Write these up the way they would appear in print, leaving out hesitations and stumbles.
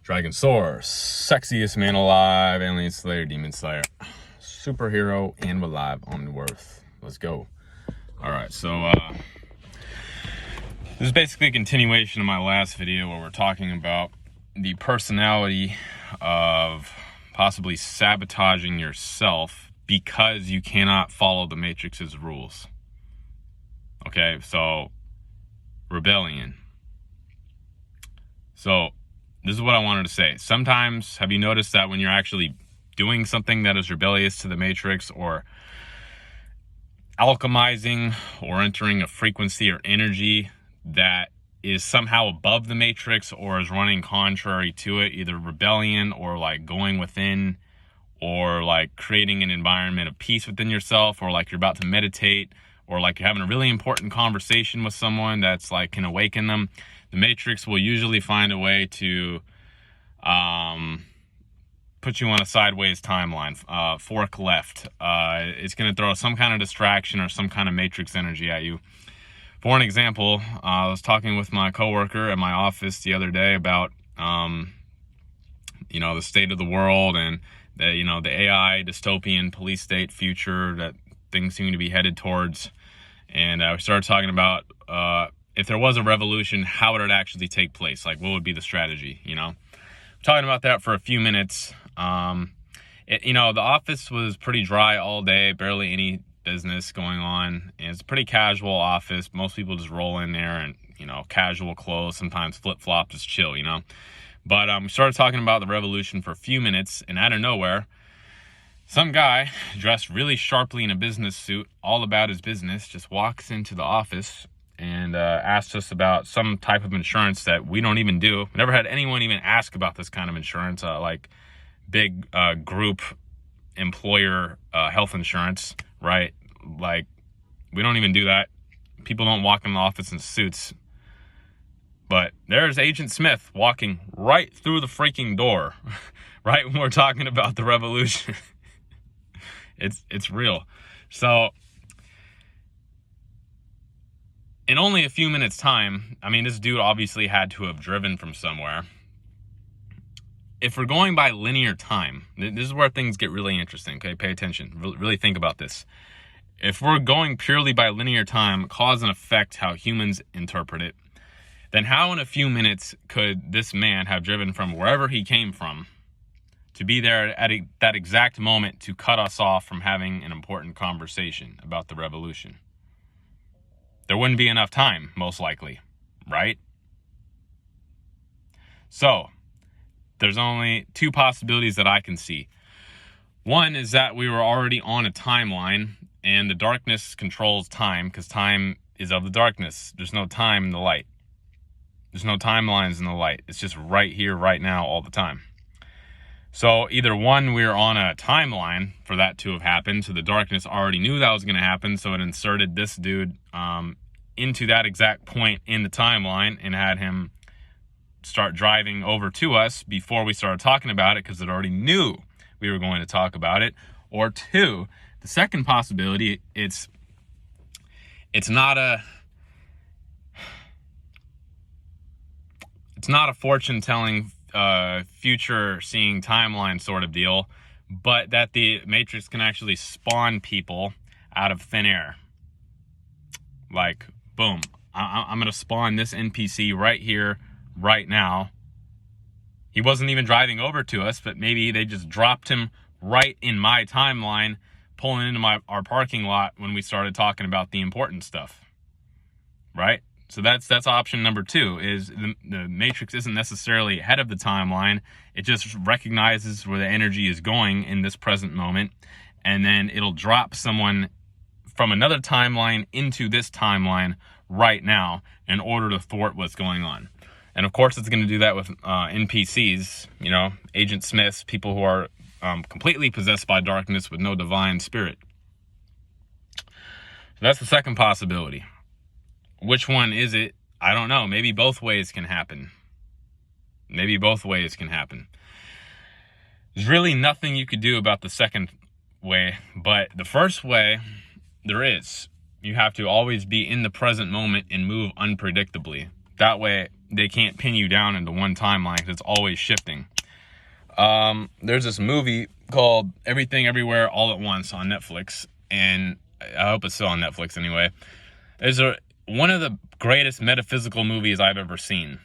Dragon Source, sexiest man alive, alien slayer, demon slayer, superhero, and we're live on Worth. Let's go. All right, so this is basically a continuation of my last video where we're talking about the personality of possibly sabotaging yourself because you cannot follow the Matrix's rules. Okay, so rebellion. So this is what I wanted to say. Sometimes, have you noticed that when you're actually doing something that is rebellious to the Matrix, or alchemizing or entering a frequency or energy that is somehow above the Matrix or is running contrary to it, either rebellion or like going within, or like creating an environment of peace within yourself, or like you're about to meditate, or like you're having a really important conversation with someone that's like can awaken them, the Matrix will usually find a way to put you on a sideways timeline, fork left. It's going to throw some kind of distraction or some kind of Matrix energy at you. For an example, I was talking with my coworker at my office the other day about, the state of the world and the AI dystopian police state future that things seem to be headed towards. And we started talking about if there was a revolution, how would it actually take place? Like, what would be the strategy? Talking about that for a few minutes. The office was pretty dry all day, barely any business going on. And it's a pretty casual office. Most people just roll in there and, casual clothes, sometimes flip-flop, just chill, But we started talking about the revolution for a few minutes, and out of nowhere, some guy dressed really sharply in a business suit, all about his business, just walks into the office and asked us about some type of insurance that we don't even do. We never had anyone even ask about this kind of insurance, like big group employer health insurance, right? Like, we don't even do that. People don't walk in the office in suits. But there's Agent Smith walking right through the freaking door, right when we're talking about the revolution. It's real. So in only a few minutes time, this dude obviously had to have driven from somewhere. If we're going by linear time, this is where things get really interesting, okay? Pay attention. Really think about this. If we're going purely by linear time, cause and effect, how humans interpret it, then how in a few minutes could this man have driven from wherever he came from to be there at that exact moment to cut us off from having an important conversation about the revolution? There wouldn't be enough time, most likely, right? So there's only two possibilities that I can see. One is that we were already on a timeline and the darkness controls time, because time is of the darkness. There's no time in the light. There's no timelines in the light. It's just right here, right now, all the time. So either one, we're on a timeline for that to have happened, so the darkness already knew that was going to happen, so it inserted this dude into that exact point in the timeline and had him start driving over to us before we started talking about it, because it already knew we were going to talk about it. Or two, the second possibility, it's not a fortune-telling, future-seeing timeline sort of deal, but that the Matrix can actually spawn people out of thin air. Like, boom, I'm going to spawn this NPC right here, right now. He wasn't even driving over to us, but maybe they just dropped him right in my timeline, pulling into our parking lot when we started talking about the important stuff, right? So that's option number two, is the Matrix isn't necessarily ahead of the timeline. It just recognizes where the energy is going in this present moment, and then it'll drop someone from another timeline into this timeline right now in order to thwart what's going on. And of course, it's going to do that with NPCs, Agent Smiths, people who are completely possessed by darkness with no divine spirit. So that's the second possibility. Which one is it? I don't know. Maybe both ways can happen. There's really nothing you could do about the second way, but the first way, there is. You have to always be in the present moment and move unpredictably. That way they can't pin you down into one timeline because it's always shifting. There's this movie called Everything Everywhere All at Once on Netflix, and I hope it's still on Netflix anyway. It's one of the greatest metaphysical movies I've ever seen,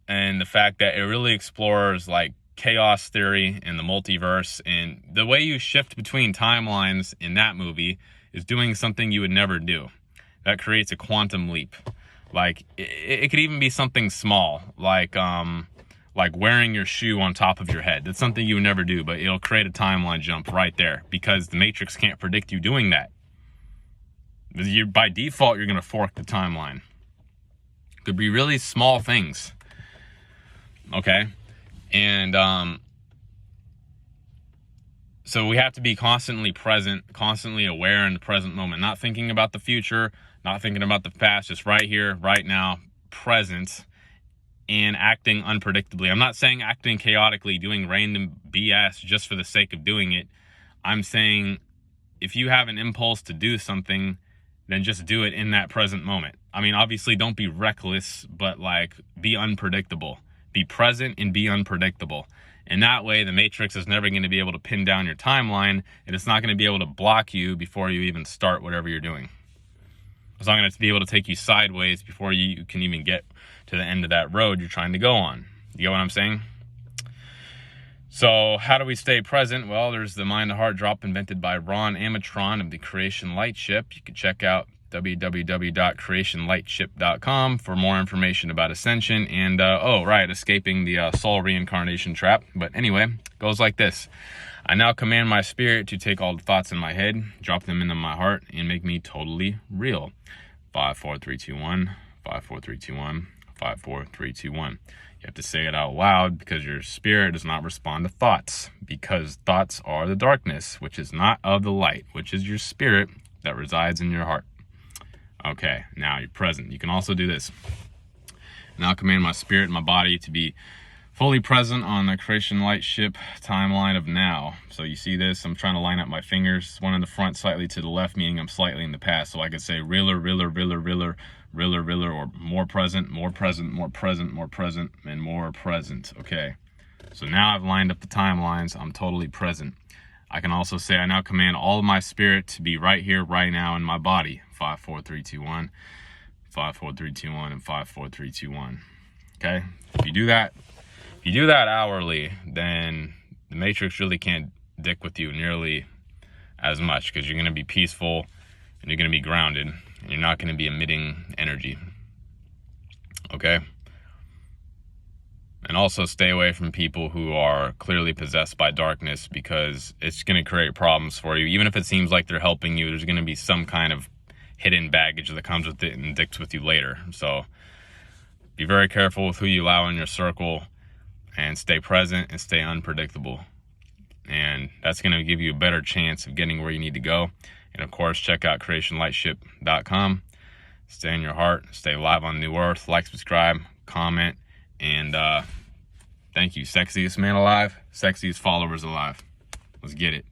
and the fact that it really explores like chaos theory and the multiverse, and the way you shift between timelines in that movie is doing something you would never do. That creates a quantum leap. Like it could even be something small, like wearing your shoe on top of your head. That's something you would never do, but it'll create a timeline jump right there because the Matrix can't predict you doing that. By default, you're going to fork the timeline. Could be really small things. Okay? And so we have to be constantly present, constantly aware in the present moment, not thinking about the future, not thinking about the past, just right here, right now, present, and acting unpredictably. I'm not saying acting chaotically, doing random BS just for the sake of doing it. I'm saying if you have an impulse to do something, then just do it in that present moment. I mean, obviously don't be reckless, but like be unpredictable. Be present and be unpredictable. And that way the Matrix is never going to be able to pin down your timeline, and it's not going to be able to block you before you even start whatever you're doing. It's not going to be able to take you sideways before you can even get to the end of that road you're trying to go on. You get what I'm saying? So how do we stay present? Well, there's the Mind to Heart drop invented by Ron Amatron of the Creation Light Ship. You can check out www.creationlightship.com for more information about ascension and, escaping the soul reincarnation trap. But anyway, it goes like this. I now command my spirit to take all the thoughts in my head, drop them into my heart, and make me totally real. 5, 4, 3, 2, 1. 5, 4, 3, 2, 1. 5, 4, 3, 2, 1. You have to say it out loud because your spirit does not respond to thoughts, because thoughts are the darkness, which is not of the light, which is your spirit that resides in your heart. Okay, now you're present. You can also do this. Now command my spirit and my body to be fully present on the Creation Light Ship timeline of now. So you see this, I'm trying to line up my fingers, one in the front, slightly to the left, meaning I'm slightly in the past. So I could say realer, realer, realer, realer, realer, realer, or more present, more present, more present, more present, and more present. Okay, so now I've lined up the timelines. I'm totally present. I can also say I now command all of my spirit to be right here, right now in my body. 5, 4, 3, 2, 1. 5, 4, 3, 2, 1, and 5, 4, 3, 2, 1. Okay, if you do that hourly, then the Matrix really can't dick with you nearly as much, because you're going to be peaceful and you're going to be grounded and you're not going to be emitting energy. Okay? And also stay away from people who are clearly possessed by darkness, because it's going to create problems for you. Even if it seems like they're helping you, there's going to be some kind of hidden baggage that comes with it and dicks with you later. So be very careful with who you allow in your circle, and stay present and stay unpredictable. And that's going to give you a better chance of getting where you need to go. And of course, check out creationlightship.com. Stay in your heart, stay live on New Earth, like, subscribe, comment, and thank you. Sexiest man alive, sexiest followers alive. Let's get it.